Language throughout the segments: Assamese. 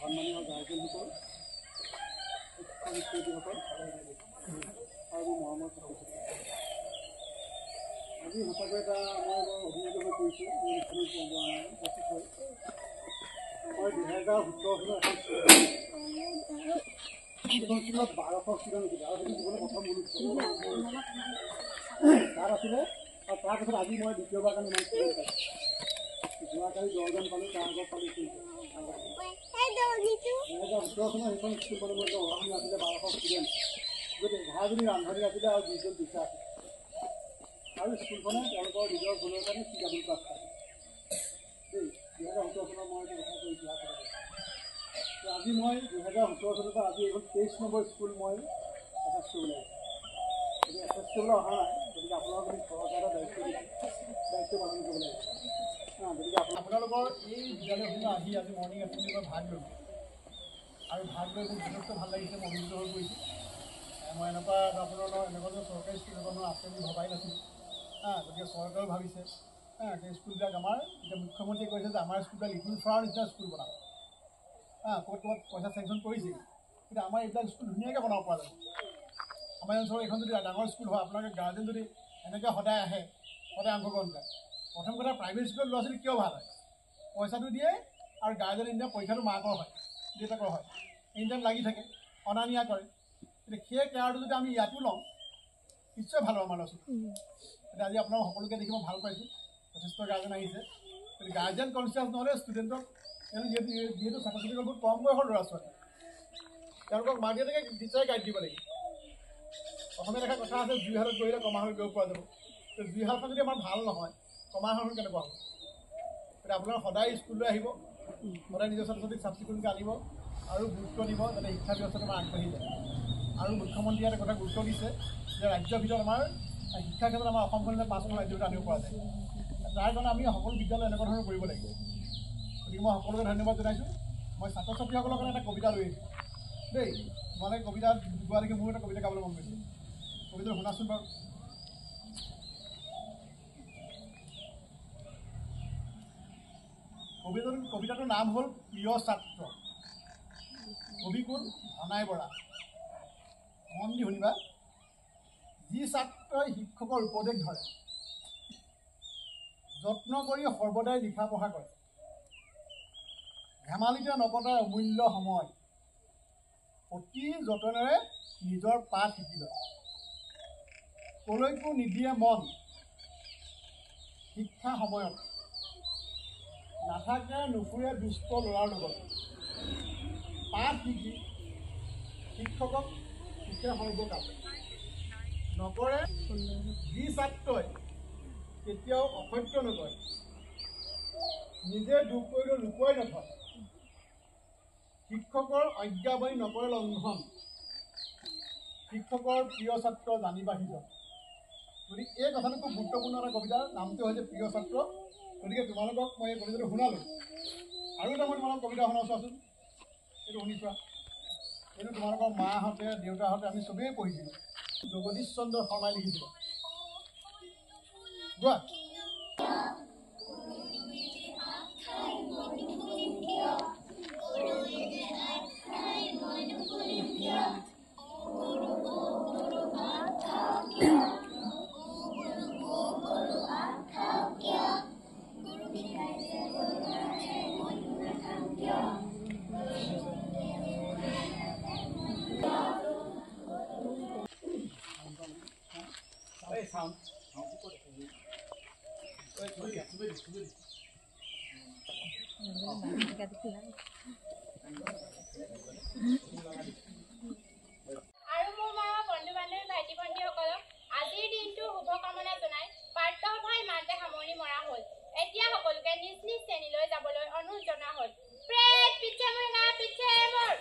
সন্মানীয় গাৰ্জেনসকল শিক্ষক আৰু মৰমৰ আজি সঁচাকৈ এটা মই বৰ অভিযোগ হৈ পৰিছোঁ উপস্থিত হৈ মই 2017 চনত 1200 ষ্টুডেণ্ট আছিলে আৰু সেইটো জীৱনৰ প্ৰথম তাত আছিলে আৰু তাৰপিছত আজি মই দ্বিতীয়বাৰ কাৰণে ইমান ষ্টুডেণ্ট পাইছোঁ যোৱাকালি 10জন পালোঁ তাৰ আগত পালোঁ 2017 চনত সেইখন স্কুল মানে মই অৰামী আছিলে 1200 ষ্টুডেণ্ট যদি 11জনী ৰান্ধনী আছিলে আৰু 2জন টিচাৰ আছিলে আৰু স্কুলখনে তেওঁলোকৰ নিজৰ ভুলৰ কাৰণে CW ক্লাছ পাইছে দেই 2017 চনত মই এইটো কথা কৈ ইতিহাস আজি মই 2017 চনৰ পৰা আজি এইখন 23 নম্বৰ স্কুল মই এছেছ কৰিবলৈ আহিছোঁ যদি এছেছ কৰিবলৈ অহা নাই গতিকে আপোনালোকে চৰকাৰৰ দায়িত্ব পালন কৰিব লাগিব গতিকে আপোনালোকৰ এই বিদ্যালয়সমূহ আহি আজি মৰ্ণিং এছেম্বলি মই ভাগ লৈছোঁ আৰু ভাগ লৈ মোৰ যথেষ্ট ভাল লাগিছে মই অভিভূত হৈ পৰিছোঁ মই এনেকুৱা এনেকুৱা চৰকাৰী স্কুল এখনৰ আছে বুলি ভবাই নাছিলোঁ গতিকে চৰকাৰেও ভাবিছে সেই স্কুলবিলাক আমাৰ এতিয়া মুখ্যমন্ত্ৰীয়ে কৈছে যে আমাৰ স্কুলবিলাক লিটল ফ্লাৱাৰ নিচিনা স্কুল বনাব ক'ত পইচা চেংচন কৰিছে কিন্তু আমাৰ এইবিলাক স্কুল ধুনীয়াকৈ বনাব পৰা যাব আমাৰ অঞ্চলৰ এইখন যদি ডাঙৰ স্কুল হয় আপোনালোকে গাৰ্জেন যদি এনেকৈ সদায় আহে সদায় অংশগ্ৰহণ কৰে প্ৰথম কথা প্ৰাইভেট স্কুলৰ ল'ৰা ছোৱালী কিয় ভাল হয় পইচাটো দিয়ে আৰু গাৰ্জেন ইণ্ডিয়া পৰীক্ষাটো মাকৰ হয় দেউতাকৰ হয় ইণ্ডিয়ান লাগি থাকে অনা নিয়া কৰে কিন্তু সেই কেয়াৰটো যদি আমি ইয়াতো লওঁ নিশ্চয় ভাল হ'ব আমাৰ ল'ৰা ছোৱালী এতিয়া আজি আপোনালোক সকলোকে দেখি মই ভাল পাইছোঁ যথেষ্ট গাৰ্জেন আহিছে গতিকে গাৰ্জেন কনচিয়াছ নহ'লে ষ্টুডেণ্টক যিহেতু ছাত্ৰ ছাত্ৰীসকল বহুত কম বয়সৰ ল'ৰা ছোৱালী তেওঁলোকক মাক দেউতাকে টিচাৰে গাইড দিব লাগিব অসমীয়া এটা কথা আছে জুইহালত গৈলে কমাহালত গৈ পোৱা যাব জুইহালখন যদি আমাৰ ভাল নহয় কমাহালখন কেনেকুৱা হ'ব গতিকে আপোনালোকে সদায় স্কুললৈ আহিব সদায় নিজৰ ছাত্ৰ ছাত্ৰীক চাফ চিকুণকৈ আনিব আৰু গুৰুত্ব দিব যাতে শিক্ষা ব্যৱস্থাটো আমাৰ আগবাঢ়ি যায় আৰু মুখ্যমন্ত্ৰীয়ে এটা কথা গুৰুত্ব দিছে যে ৰাজ্যৰ ভিতৰত আমাৰ শিক্ষাৰ ক্ষেত্ৰত আমাৰ অসমখন 5খন ৰাজ্যৰ ভিতৰত আনিব পৰা যায় তাৰ কাৰণে আমি সকলো বিদ্যালয় এনেকুৱা ধৰণৰ কৰিব লাগিব গতিকে মই সকলোকে ধন্যবাদ জনাইছোঁ মই ছাত্ৰ ছাত্ৰীসকলৰ কাৰণে এটা কবিতা লৈ আহিছোঁ দেই তোমালোকে কবিতা গোৱা দেখি মোৰ এটা কবিতা গাবলৈ মন গৈছে কবিতাটো শুনাচোন বাৰু কবিতাটোৰ নাম হ'ল প্ৰিয় ছাত্ৰ কবি কোন অনাই বৰা মন দি শুনিবা যি ছাত্ৰই শিক্ষকৰ উপদেশ ধৰে যত্ন কৰি সৰ্বদাই লিখা পঢ়া কৰে ধেমালিতে নকটাই অমূল্য সময় অতি যতনেৰে নিজৰ পাঠ শিকি লয় কলৈকো নিদিয়ে মন শিক্ষা সময়ত নাথাকে নুফুৰে দুষ্ট ল'ৰাৰ লগত পাঠ শিকি শিক্ষকক শিক্ষা সৰ্বকাল নকৰে যি ছাত্ৰই কেতিয়াও অসত্য নকৰে নিজে দুখ কৰিলেও লুকুৱাই নথয় শিক্ষকৰ আজ্ঞাবাহী নকৰে লংঘন শিক্ষকৰ প্ৰিয় ছাত্ৰ জানিবা সিজন গতিকে এই কথাটো খুব গুৰুত্বপূৰ্ণ এটা কবিতা নামটো হৈছে প্ৰিয় ছাত্ৰ গতিকে তোমালোকক মই এই কবিতাটো শুনালোঁ আৰু এটা মই তোমালোকক কবিতা শুনাওঁ চোৱাচোন এইটো শুনি চোৱা এইটো তোমালোকৰ মাহঁতে দেউতাহঁতে আমি চবেই পঢ়িছিলোঁ জগদীশ চন্দ্ৰ শৰ্মাই লিখিছিলে গোৱা আজিৰ দিনটোৰ শুভকামনা জনাই বাৰ্তাসভাৰ ইমানতে সামৰণি মৰা হ'ল এতিয়া সকলোকে নিজ নিজ শ্ৰেণীলৈ যাবলৈ অনুৰোধ জনোৱা হ'ল প্ৰেড পিছে মোৰ না পিছে মোৰ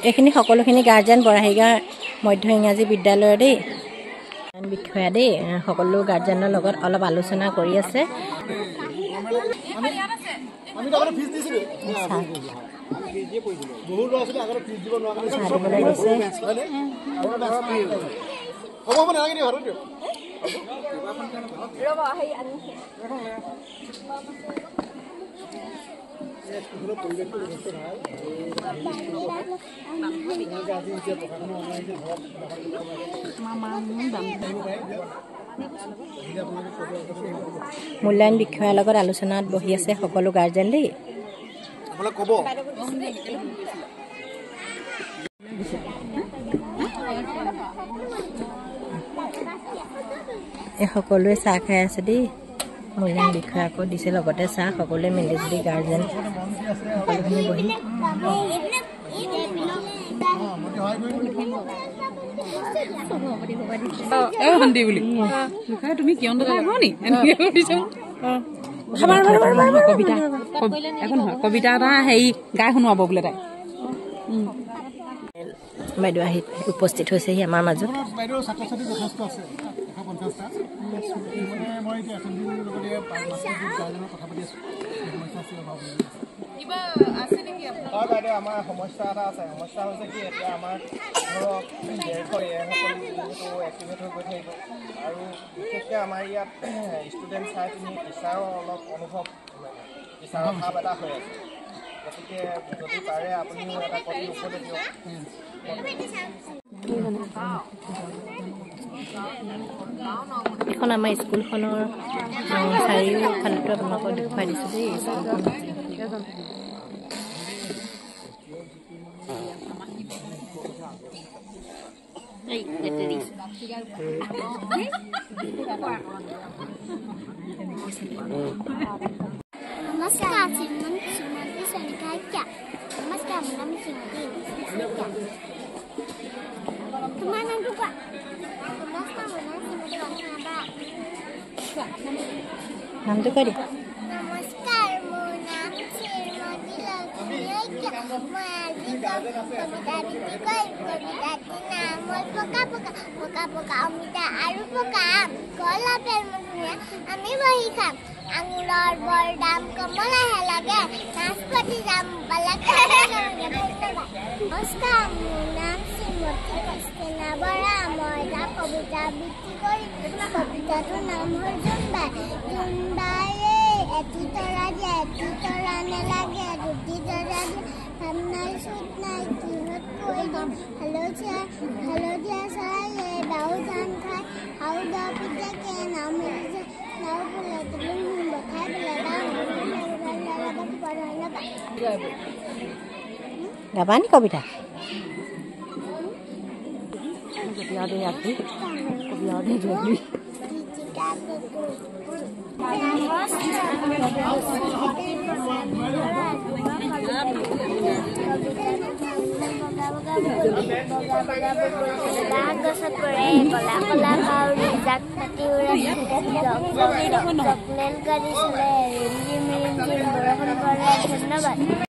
এইখিনি সকলোখিনি গাৰ্জেন বৰাহীগাঁও মধ্য ইংৰাজী বিদ্যালয়ৰ দেই বিষয়া দেই সকলো গাৰ্জেনৰ লগত অলপ আলোচনা কৰি আছে মূল্যায়ন বিষয়াৰ লগত আলোচনাত বহি আছে সকলো গাৰ্জেন দেই সকলোৱে চাহ খাই আছে দেই মূল্যায়ন বিষয়াকো দিছে লগতে চাহ সকলোৱে মিলি জুলি গাৰ্জেন সকলোখিনি বহি তুমি কিয় কবিতা এটা হেৰি গাই শুনোৱাব বোলে তাই বাইদেউ আহি উপস্থিত হৈছেহি আমাৰ মাজত বাইদেউ ছাত্ৰ ছাত্ৰী যথেষ্ট আছে 150টা মই এতিয়া এছেম্বলিৰ লগতে কথা পাতি আছোঁ হয় বাইদেউ আমাৰ সমস্যা এটা আছে সমস্যা হৈছে কি এতিয়া আমাৰ ধৰক 150 এক্টিভেট হৈ গৈ থাকিব আৰু বিশেষকৈ আমাৰ ইয়াত ষ্টুডেণ্ট চাই পিনি টিচাৰৰ অলপ অনুভৱ টিচাৰৰ ভাৱ এটা হৈ আছে গতিকে যদি পাৰে আপুনিও এটা কপি উপদেশ দিয়ক এখন আমাৰ স্কুলখনৰ চাৰিওফালটো আপোনালোকক দেখুৱাই দিছোঁ দেই স্কুলখন नमस्कार श्रीमती सोनिका क्या नमस्कार मेरा नाम श्रीमती तुम्हारा नाम क्या नमस्कार मेरा नाम श्रीमती वंदना नामটো কৈ দিয়া नमस्कार मेरा नाम श्रीमती लक्ष्मी क्या मैं आज कविता नाम पोका पोका पोका पोका अमिता आरु पोका कला पेर मुनिया আমি বহি খাম আঙুৰৰ বৰ দাম কমলাহে লাগে নাচপতি যাম বালাক নমস্কাৰ মোৰ নাম শ্ৰীমতী কৃষ্ণা বৰা মই এটা কবিতা বৃত্তি কৰি কবিতাটোৰ নাম হ'ল জোনবাই জোনবাইৰে এটি তৰা দিয়ে এটি তৰা নেলাগে দুটি তৰা দিয়ে ধান নাই চুট নাই কিহত কৈ দিম হালধীয়া চৰাইয়ে দাও ধান খাই আৰু দাও পিতেকে নাও মেলিছে নাও বোলে তুমি বখাই বোলে গাবা নি কবিতা গছত পৰে কলা কলা কাউৰী জাক পাতি উৰে চকলেট গাড়ী চলে ৰিমঝিম ৰিমঝিম বৰষুণ পৰে ধন্যবাদ